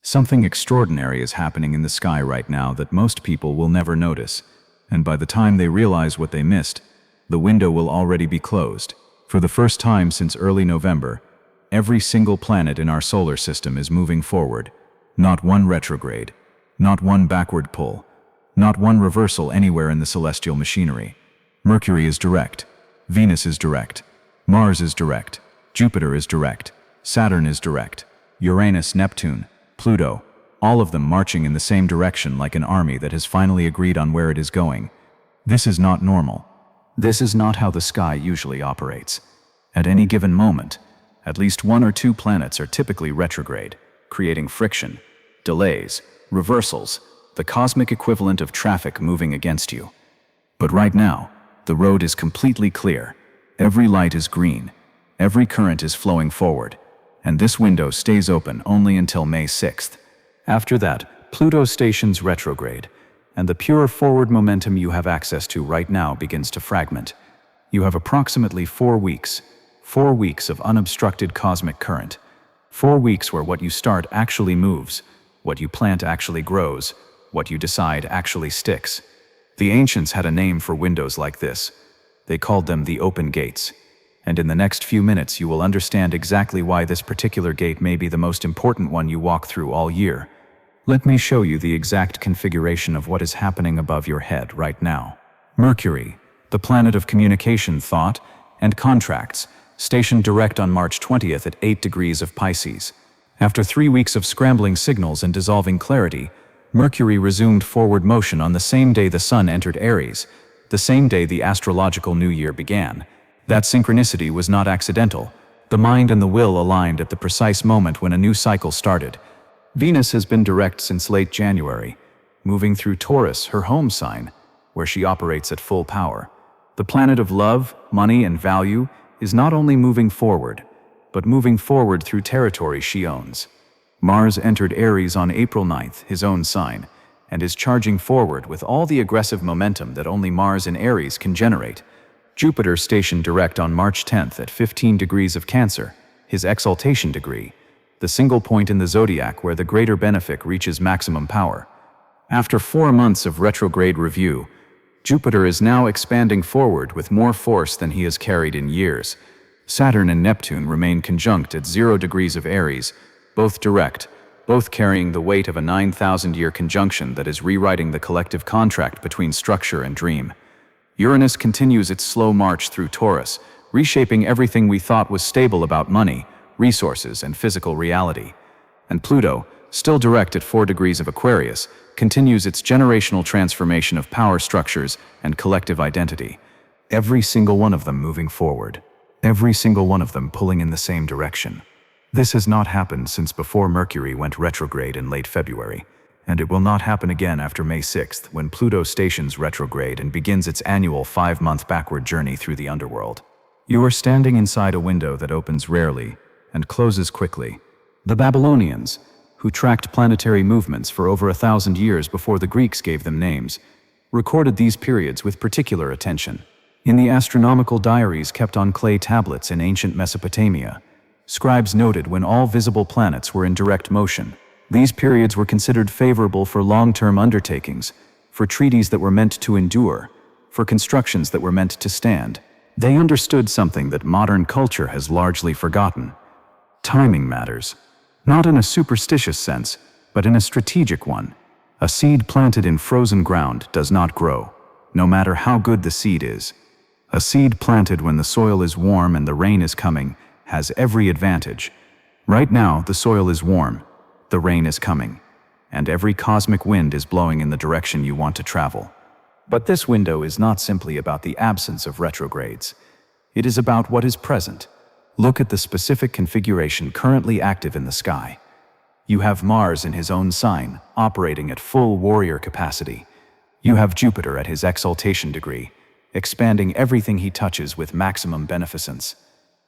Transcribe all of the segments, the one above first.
Something extraordinary is happening in the sky right now that most people will never notice, and by the time they realize what they missed, the window will already be closed. For the first time since early November, every single planet in our solar system is moving forward. Not one retrograde, not one backward pull, not one reversal anywhere in the celestial machinery. Mercury is direct, Venus is direct, Mars is direct, Jupiter is direct, Saturn is direct, Uranus, Neptune, Pluto, all of them marching in the same direction like an army that has finally agreed on where it is going. This is not normal. This is not how the sky usually operates. At any given moment, at least one or two planets are typically retrograde, creating friction, delays, reversals, the cosmic equivalent of traffic moving against you. But right now, the road is completely clear. Every light is green. Every current is flowing forward. And this window stays open only until May 6th. After that, Pluto stations retrograde, and the pure forward momentum you have access to right now begins to fragment. You have approximately 4 weeks of unobstructed cosmic current. 4 weeks where what you start actually moves, what you plant actually grows, what you decide actually sticks. The ancients had a name for windows like this. They called them the open gates. And in the next few minutes you will understand exactly why this particular gate may be the most important one you walk through all year. Let me show you the exact configuration of what is happening above your head right now. Mercury, the planet of communication, thought, and contracts, stationed direct on March 20th at 8 degrees of Pisces. After 3 weeks of scrambling signals and dissolving clarity, Mercury resumed forward motion on the same day the Sun entered Aries, the same day the astrological new year began. That synchronicity was not accidental. The mind and the will aligned at the precise moment when a new cycle started. Venus has been direct since late January, moving through Taurus, her home sign, where she operates at full power. The planet of love, money, and value is not only moving forward, but moving forward through territory she owns. Mars entered Aries on April 9th, his own sign, and is charging forward with all the aggressive momentum that only Mars in Aries can generate. Jupiter stationed direct on March 10th at 15 degrees of Cancer, his exaltation degree, the single point in the zodiac where the greater benefic reaches maximum power. After 4 months of retrograde review, Jupiter is now expanding forward with more force than he has carried in years. Saturn and Neptune remain conjunct at 0 degrees of Aries, both direct, both carrying the weight of a 9,000-year conjunction that is rewriting the collective contract between structure and dream. Uranus continues its slow march through Taurus, reshaping everything we thought was stable about money, resources, and physical reality. And Pluto, still direct at 4 degrees of Aquarius, continues its generational transformation of power structures and collective identity. Every single one of them moving forward. Every single one of them pulling in the same direction. This has not happened since before Mercury went retrograde in late February. And it will not happen again after May 6th, when Pluto stations retrograde and begins its annual 5-month backward journey through the underworld. You are standing inside a window that opens rarely and closes quickly. The Babylonians, who tracked planetary movements for over 1,000 years before the Greeks gave them names, recorded these periods with particular attention. In the astronomical diaries kept on clay tablets in ancient Mesopotamia, scribes noted when all visible planets were in direct motion. These periods were considered favorable for long-term undertakings, for treaties that were meant to endure, for constructions that were meant to stand. They understood something that modern culture has largely forgotten. Timing matters. Not in a superstitious sense, but in a strategic one. A seed planted in frozen ground does not grow, no matter how good the seed is. A seed planted when the soil is warm and the rain is coming has every advantage. Right now, the soil is warm. The rain is coming, and every cosmic wind is blowing in the direction you want to travel. But this window is not simply about the absence of retrogrades. It is about what is present. Look at the specific configuration currently active in the sky. You have Mars in his own sign, operating at full warrior capacity. You have Jupiter at his exaltation degree, expanding everything he touches with maximum beneficence.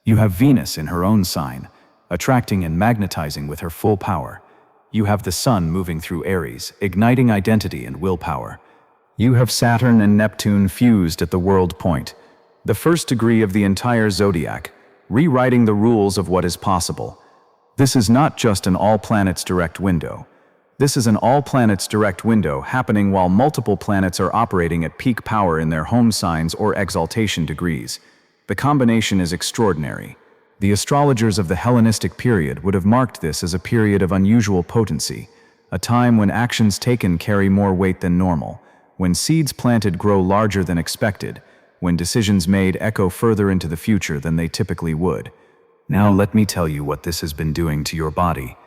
You have Venus in her own sign, attracting and magnetizing with her full power. You have the Sun moving through Aries, igniting identity and willpower. You have Saturn and Neptune fused at the world point, the first degree of the entire zodiac, rewriting the rules of what is possible. This is not just an all-planets direct window. This is an all-planets direct window happening while multiple planets are operating at peak power in their home signs or exaltation degrees. The combination is extraordinary. The astrologers of the Hellenistic period would have marked this as a period of unusual potency, a time when actions taken carry more weight than normal, when seeds planted grow larger than expected, when decisions made echo further into the future than they typically would. Now let me tell you what this has been doing to your body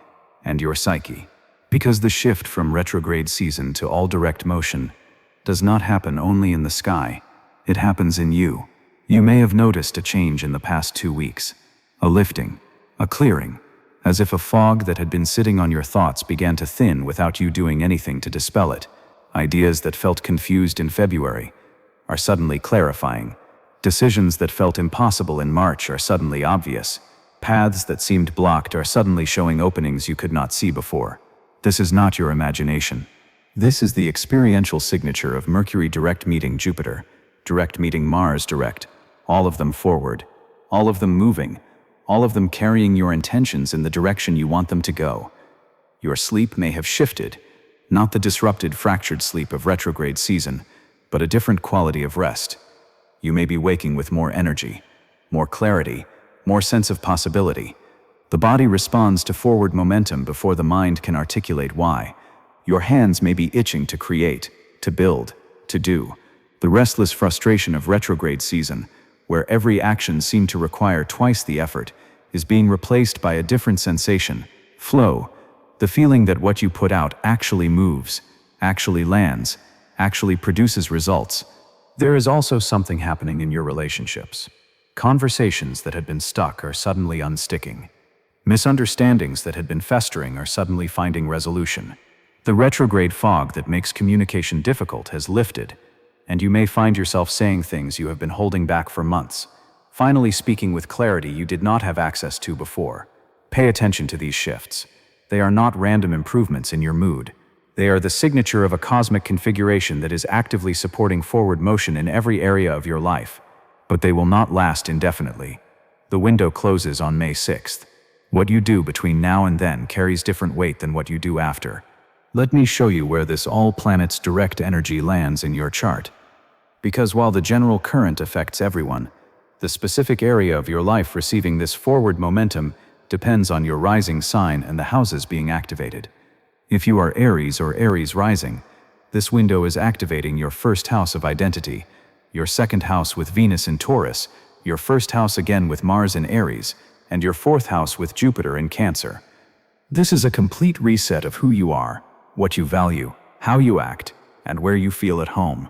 and your psyche. Because the shift from retrograde season to all direct motion does not happen only in the sky, it happens in you. You may have noticed a change in the past 2 weeks. A lifting, a clearing, as if a fog that had been sitting on your thoughts began to thin without you doing anything to dispel it. Ideas that felt confused in February are suddenly clarifying. Decisions that felt impossible in March are suddenly obvious. Paths that seemed blocked are suddenly showing openings you could not see before. This is not your imagination. This is the experiential signature of Mercury direct meeting Jupiter, direct meeting Mars direct, all of them forward, all of them moving, all of them carrying your intentions in the direction you want them to go. Your sleep may have shifted, not the disrupted, fractured sleep of retrograde season, but a different quality of rest. You may be waking with more energy, more clarity, more sense of possibility. The body responds to forward momentum before the mind can articulate why. Your hands may be itching to create, to build, to do. The restless frustration of retrograde season, where every action seemed to require twice the effort, is being replaced by a different sensation, flow, the feeling that what you put out actually moves, actually lands, actually produces results. There is also something happening in your relationships. Conversations that had been stuck are suddenly unsticking. Misunderstandings that had been festering are suddenly finding resolution. The retrograde fog that makes communication difficult has lifted, and you may find yourself saying things you have been holding back for months, finally speaking with clarity you did not have access to before. Pay attention to these shifts. They are not random improvements in your mood. They are the signature of a cosmic configuration that is actively supporting forward motion in every area of your life. But they will not last indefinitely. The window closes on May 6th. What you do between now and then carries different weight than what you do after. Let me show you where this all-planets direct energy lands in your chart. Because while the general current affects everyone, the specific area of your life receiving this forward momentum depends on your rising sign and the houses being activated. If you are Aries or Aries rising, this window is activating your first house of identity, your second house with Venus in Taurus, your first house again with Mars in Aries, and your fourth house with Jupiter in Cancer. This is a complete reset of who you are, what you value, how you act, and where you feel at home.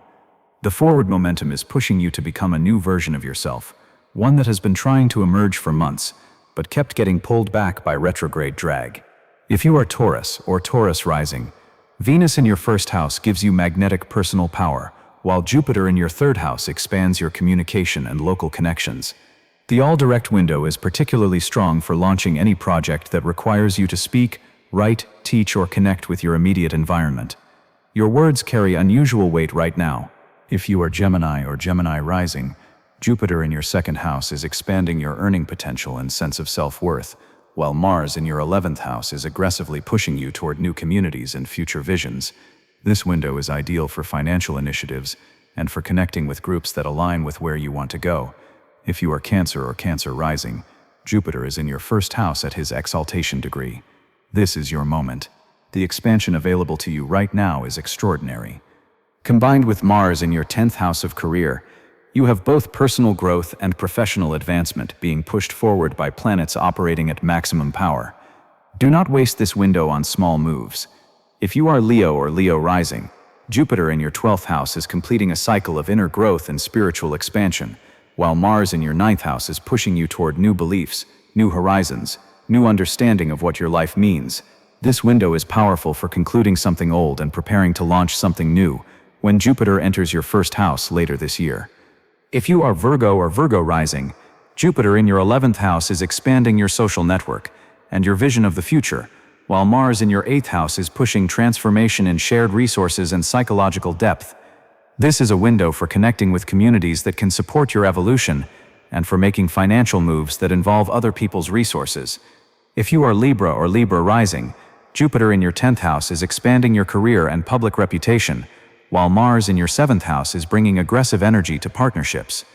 The forward momentum is pushing you to become a new version of yourself, one that has been trying to emerge for months, but kept getting pulled back by retrograde drag. If you are Taurus or Taurus rising, Venus in your first house gives you magnetic personal power, while Jupiter in your third house expands your communication and local connections. The all-direct window is particularly strong for launching any project that requires you to speak, write, teach, or connect with your immediate environment. Your words carry unusual weight right now. If you are Gemini or Gemini rising, Jupiter in your second house is expanding your earning potential and sense of self-worth, while Mars in your 11th house is aggressively pushing you toward new communities and future visions. This window is ideal for financial initiatives and for connecting with groups that align with where you want to go. If you are Cancer or Cancer rising, Jupiter is in your first house at his exaltation degree. This is your moment. The expansion available to you right now is extraordinary. Combined with Mars in your 10th house of career, you have both personal growth and professional advancement being pushed forward by planets operating at maximum power. Do not waste this window on small moves. If you are Leo or Leo rising, Jupiter in your 12th house is completing a cycle of inner growth and spiritual expansion, while Mars in your 9th house is pushing you toward new beliefs, new horizons, new understanding of what your life means. This window is powerful for concluding something old and preparing to launch something new when Jupiter enters your first house later this year. If you are Virgo or Virgo rising, Jupiter in your 11th house is expanding your social network and your vision of the future, while Mars in your 8th house is pushing transformation in shared resources and psychological depth. This is a window for connecting with communities that can support your evolution and for making financial moves that involve other people's resources. If you are Libra or Libra rising, Jupiter in your 10th house is expanding your career and public reputation, while Mars in your 7th house is bringing aggressive energy to partnerships.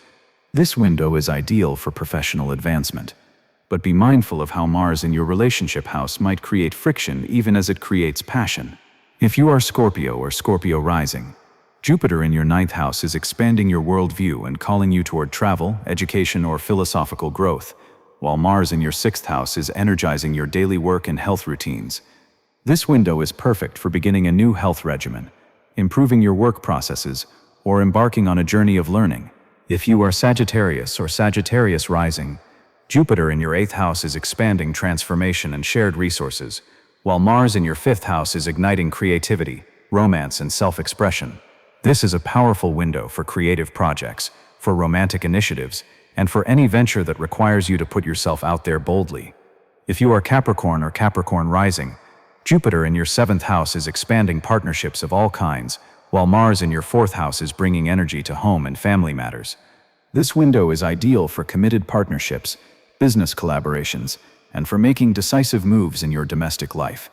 This window is ideal for professional advancement. But be mindful of how Mars in your relationship house might create friction even as it creates passion. If you are Scorpio or Scorpio rising, Jupiter in your 9th house is expanding your worldview and calling you toward travel, education, or philosophical growth, while Mars in your 6th house is energizing your daily work and health routines. This window is perfect for beginning a new health regimen, improving your work processes, or embarking on a journey of learning. If you are Sagittarius or Sagittarius rising, Jupiter in your 8th house is expanding transformation and shared resources, while Mars in your 5th house is igniting creativity, romance, and self-expression. This is a powerful window for creative projects, for romantic initiatives, and for any venture that requires you to put yourself out there boldly. If you are Capricorn or Capricorn rising, Jupiter in your 7th house is expanding partnerships of all kinds, while Mars in your 4th house is bringing energy to home and family matters. This window is ideal for committed partnerships, business collaborations, and for making decisive moves in your domestic life.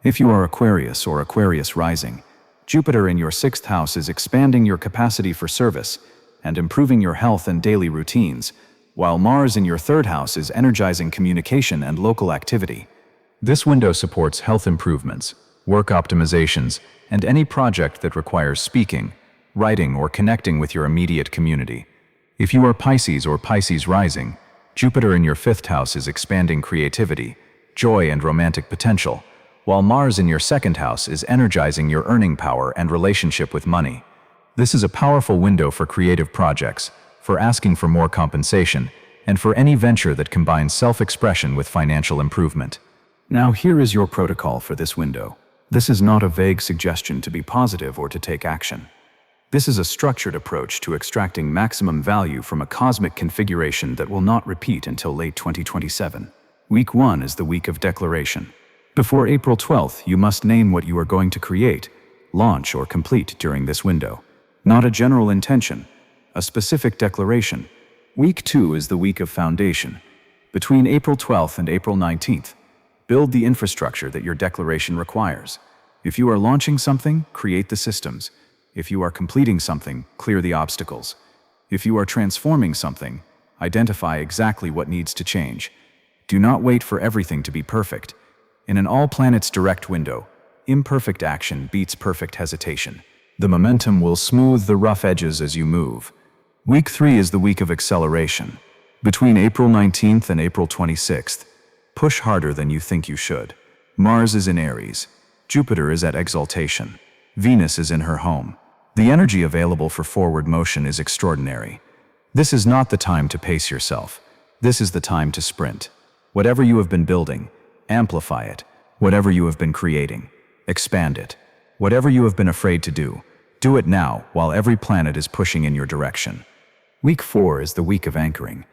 If you are Aquarius or Aquarius rising, Jupiter in your 6th house is expanding your capacity for service and improving your health and daily routines, while Mars in your 3rd house is energizing communication and local activity. This window supports health improvements, work optimizations, and any project that requires speaking, writing, or connecting with your immediate community. If you are Pisces or Pisces rising, Jupiter in your 5th house is expanding creativity, joy, and romantic potential, while Mars in your 2nd house is energizing your earning power and relationship with money. This is a powerful window for creative projects, for asking for more compensation, and for any venture that combines self-expression with financial improvement. Now here is your protocol for this window. This is not a vague suggestion to be positive or to take action. This is a structured approach to extracting maximum value from a cosmic configuration that will not repeat until late 2027. Week 1 is the week of declaration. Before April 12th, you must name what you are going to create, launch, or complete during this window. Not a general intention, a specific declaration. Week 2 is the week of foundation. Between April 12th and April 19th, build the infrastructure that your declaration requires. If you are launching something, create the systems. If you are completing something, clear the obstacles. If you are transforming something, identify exactly what needs to change. Do not wait for everything to be perfect. In an all-planets direct window, imperfect action beats perfect hesitation. The momentum will smooth the rough edges as you move. Week 3 is the week of acceleration. Between April 19th and April 26th, push harder than you think you should. Mars is in Aries. Jupiter is at exaltation. Venus is in her home. The energy available for forward motion is extraordinary. This is not the time to pace yourself. This is the time to sprint. Whatever you have been building, amplify it. Whatever you have been creating, expand it. Whatever you have been afraid to do, do it now while every planet is pushing in your direction. Week 4 is the week of anchoring.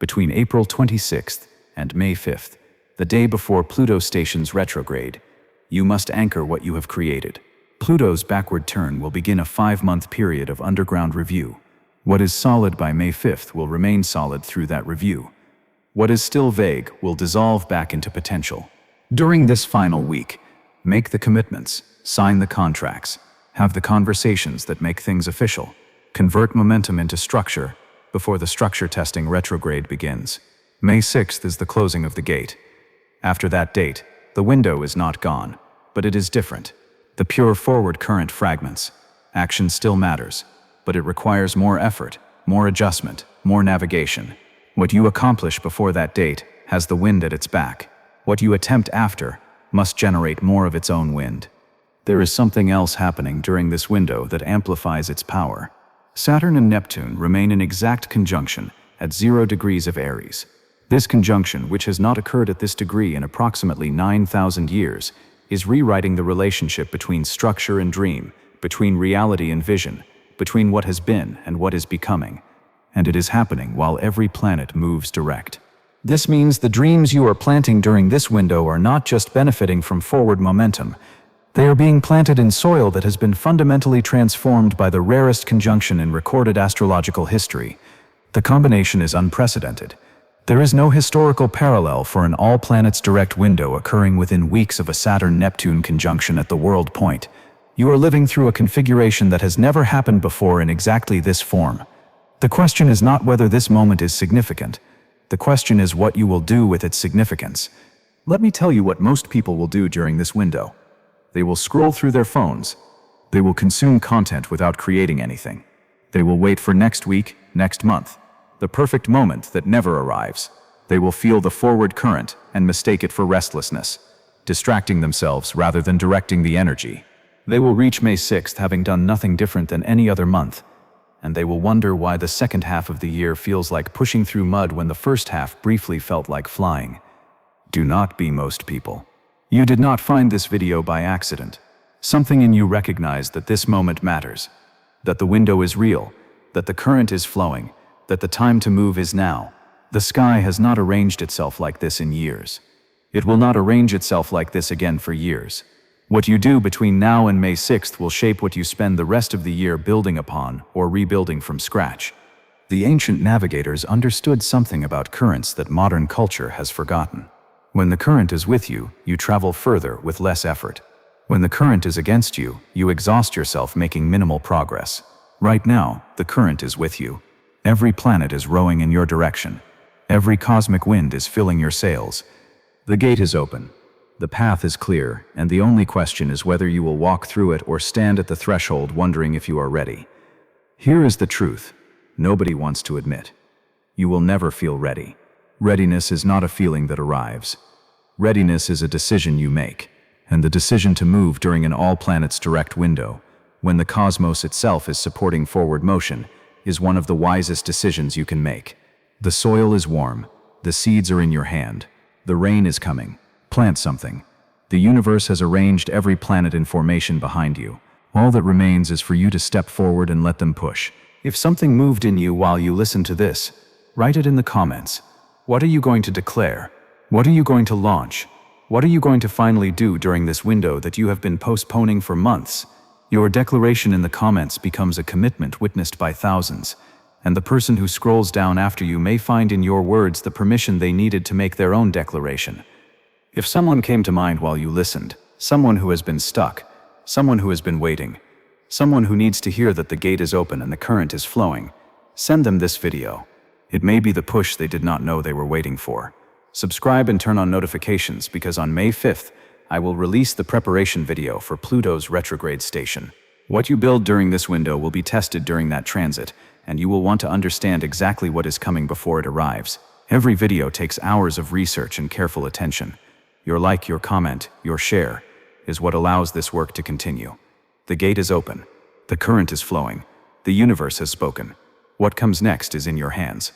Between April 26th and May 5th, the day before Pluto stations retrograde, you must anchor what you have created. Pluto's backward turn will begin a 5-month period of underground review. What is solid by May 5th will remain solid through that review. What is still vague will dissolve back into potential. During this final week, make the commitments, sign the contracts, have the conversations that make things official, convert momentum into structure before the structure testing retrograde begins. May 6th is the closing of the gate. After that date, the window is not gone, but it is different. The pure forward current fragments. Action still matters, but it requires more effort, more adjustment, more navigation. What you accomplish before that date has the wind at its back. What you attempt after must generate more of its own wind. There is something else happening during this window that amplifies its power. Saturn and Neptune remain in exact conjunction at 0 degrees of Aries. This conjunction, which has not occurred at this degree in approximately 9,000 years, is rewriting the relationship between structure and dream, between reality and vision, between what has been and what is becoming. And it is happening while every planet moves direct. This means the dreams you are planting during this window are not just benefiting from forward momentum. They are being planted in soil that has been fundamentally transformed by the rarest conjunction in recorded astrological history. The combination is unprecedented. There is no historical parallel for an all-planets direct window occurring within weeks of a Saturn-Neptune conjunction at the world point. You are living through a configuration that has never happened before in exactly this form. The question is not whether this moment is significant. The question is what you will do with its significance. Let me tell you what most people will do during this window. They will scroll through their phones. They will consume content without creating anything. They will wait for next week, next month, the perfect moment that never arrives. They will feel the forward current and mistake it for restlessness, distracting themselves rather than directing the energy. They will reach May 6th having done nothing different than any other month, and they will wonder why the second half of the year feels like pushing through mud when the first half briefly felt like flying. Do not be most people. You did not find this video by accident. Something in you recognized that this moment matters, that the window is real, that the current is flowing, that the time to move is now. The sky has not arranged itself like this in years. It will not arrange itself like this again for years. What you do between now and May 6th will shape what you spend the rest of the year building upon or rebuilding from scratch. The ancient navigators understood something about currents that modern culture has forgotten. When the current is with you, you travel further with less effort. When the current is against you, you exhaust yourself making minimal progress. Right now, the current is with you. Every planet is rowing in your direction. Every cosmic wind is filling your sails. The gate is open. The path is clear, and the only question is whether you will walk through it or stand at the threshold wondering if you are ready. Here is the truth. Nobody wants to admit. You will never feel ready. Readiness is not a feeling that arrives. Readiness is a decision you make, and the decision to move during an all-planets direct window, when the cosmos itself is supporting forward motion, is one of the wisest decisions you can make. The soil is warm. The seeds are in your hand. The rain is coming. Plant something. The universe has arranged every planet in formation behind you. All that remains is for you to step forward and let them push. If something moved in you while you listened to this, write it in the comments. What are you going to declare? What are you going to launch? What are you going to finally do during this window that you have been postponing for months? Your declaration in the comments becomes a commitment witnessed by thousands, and the person who scrolls down after you may find in your words the permission they needed to make their own declaration. If someone came to mind while you listened, someone who has been stuck, someone who has been waiting, someone who needs to hear that the gate is open and the current is flowing, send them this video. It may be the push they did not know they were waiting for. Subscribe and turn on notifications because on May 5th, I will release the preparation video for Pluto's retrograde station. What you build during this window will be tested during that transit, and you will want to understand exactly what is coming before it arrives. Every video takes hours of research and careful attention. Your like, your comment, your share is what allows this work to continue. The gate is open. The current is flowing. The universe has spoken. What comes next is in your hands.